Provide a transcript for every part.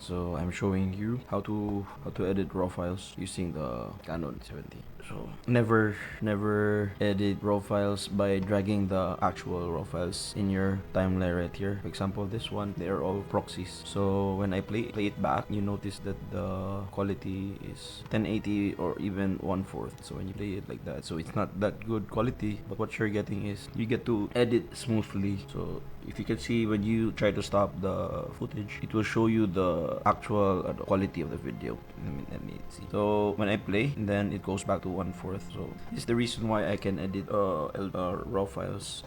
So I'm showing you how to edit raw files using the CANON 70. So never edit raw files by dragging the actual raw files in your timeline right here. For example, this one, they are all proxies. So when I play it back, you notice that the quality is 1080 or even 1/4. So when you play it like that, so it's not that good quality, but what you're getting is you get to edit smoothly. So if you can see, when you try to stop the footage, it will show you the actual quality of the video. Let me see. So when I play, then it goes back to 1/4. So this is the reason why I can edit raw files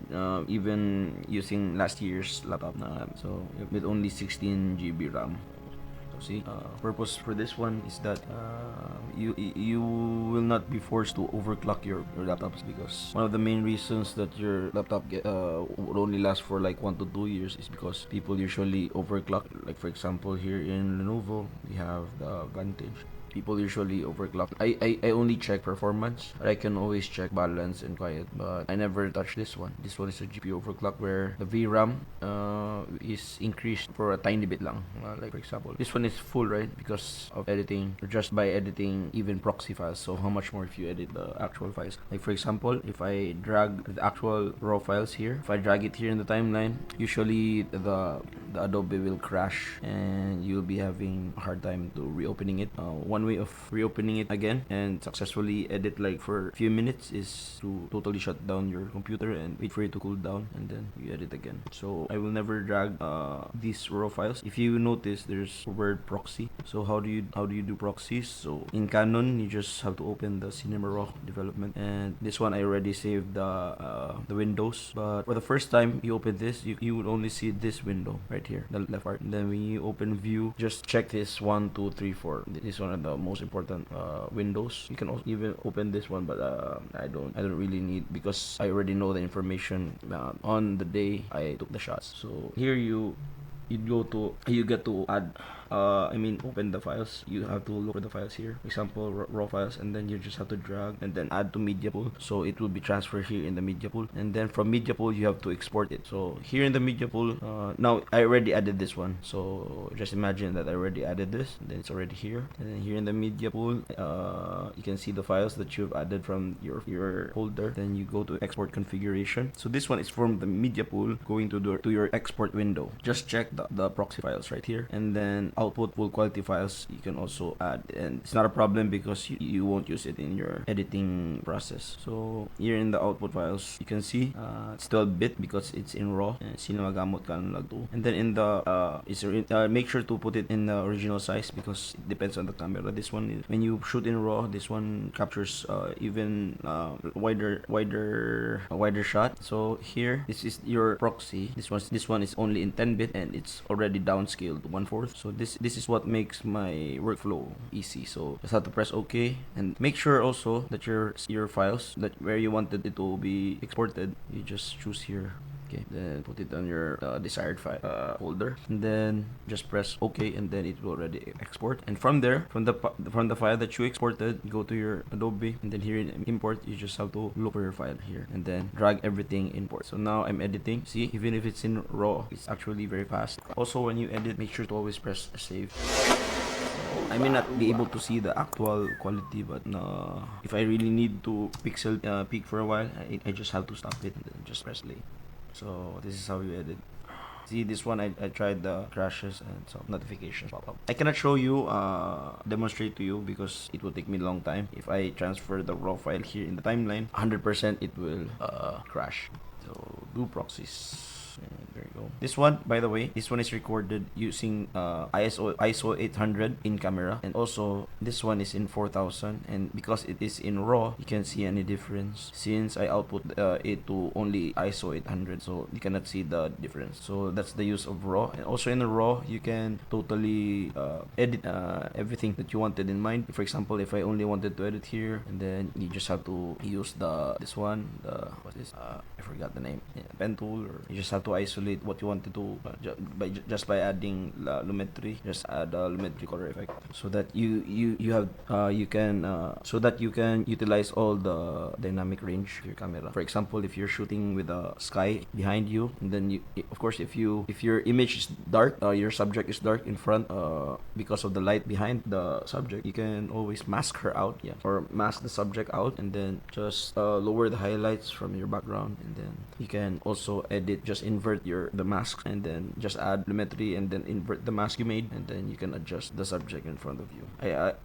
even using last year's laptop. So with only 16 GB RAM. See, purpose for this one is that you will not be forced to overclock your laptops, because one of the main reasons that your laptop would only last for like 1 to 2 years is because people usually overclock. Like for example, here in Lenovo, we have the Vantage. People usually overclock. I only check performance. I can always check balance and quiet, but I never touch this one. This one is a GPU overclock where the VRAM is increased for a tiny bit lang. Like for example, this one is full, right? Because of editing, or just by editing even proxy files. So how much more if you edit the actual files? Like for example, if I drag the actual raw files here, if I drag it here in the timeline, usually the Adobe will crash and you'll be having a hard time to reopening it. One way of reopening it again and successfully edit like for a few minutes is to totally shut down your computer and wait for it to cool down, and then you edit again. So I will never drag these raw files. If you notice, there's a word proxy. So how do you do proxies? So in Canon, you just have to open the Cinema Raw development, and this one I already saved the windows. But for the first time you open this, you would only see this window right here, the left part. And then when you open view, just check this 1, 2, 3, 4. This one of the most important windows. You can also even open this one, but I don't really need, because I already know the information on the day I took the shots. So here you get to add open the files. You have to look for the files here, for example raw files, and then you just have to drag and then add to media pool, so it will be transferred here in the media pool, and then from media pool you have to export it. So here in the media pool, now I already added this one, so just imagine that I already added this, and then it's already here. And then here in the media pool, you can see the files that you've added from your folder. Then you go to export configuration. So this one is from the media pool going to your export window. Just check the proxy files right here, and then output full quality files you can also add, and it's not a problem because you won't use it in your editing process. So here in the output files, you can see it's 12-bit because it's in raw, and sinamagamot CANON lag 2. And then in the make sure to put it in the original size, because it depends on the camera. This one is, when you shoot in raw, this one captures even wider shot. So here, this is your proxy. This one is only in 10-bit, and it's already downscaled to 1/4. So this is what makes my workflow easy. So just have to press OK, and make sure also that your files, that where you wanted it to be exported, you just choose here. Okay, then put it on your desired file folder, and then just press OK, and then it will already export. And from there, from the file that you exported, go to your Adobe, and then here in import, you just have to look for your file here, and then drag everything import. So now I'm editing. See, even if it's in raw, it's actually very fast. Also, when you edit, make sure to always press save. I may not be able to see the actual quality, but if I really need to pixel peak for a while, I just have to stop it and then just press play. So this is how you edit. See, this one I tried the crashes and some notifications pop up. I cannot show you demonstrate to you because it will take me a long time. If I transfer the raw file here in the timeline, 100% it will crash. So do proxies. And There you go. This one, by the way, this one is recorded using ISO 800 in camera, and also this one is in 4000. And because it is in RAW, you can't see any difference since I output it to only ISO 800, so you cannot see the difference. So that's the use of RAW. And also in the RAW, you can totally edit everything that you wanted in mind. For example, if I only wanted to edit here, and then you just have to use this one, what's this? I forgot the name. Yeah, pen tool, or you just have to isolate what you wanted to just by adding lumetri. Just add a lumetri color effect, so that you can utilize all the dynamic range of your camera. For example, if you're shooting with a sky behind you, and then of course, if your image is dark, your subject is dark in front, because of the light behind the subject, you can always mask her out, or mask the subject out, and then just lower the highlights from your background, and then you can also edit, just invert the mask, and then just add lumetri, and then invert the mask you made, and then you can adjust the subject in front of you.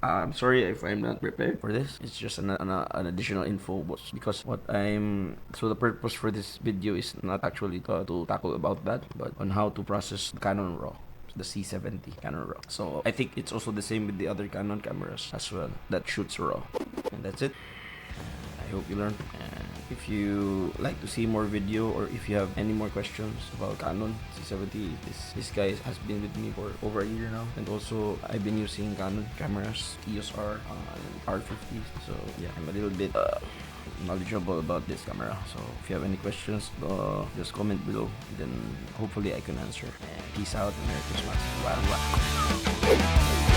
I'm sorry if I'm not prepared for this. It's just an additional info, because the purpose for this video is not actually to tackle about that, but on how to process Canon RAW, the C70 Canon RAW. So I think it's also the same with the other Canon cameras as well that shoots RAW. And that's it. I hope you learned. And if you like to see more video, or if you have any more questions about Canon C70, this guy has been with me for over a year now. And also, I've been using Canon cameras, EOS R and R50. So yeah, I'm a little bit knowledgeable about this camera. So if you have any questions, just comment below, then hopefully I can answer. And peace out, and Merry Christmas. Bye.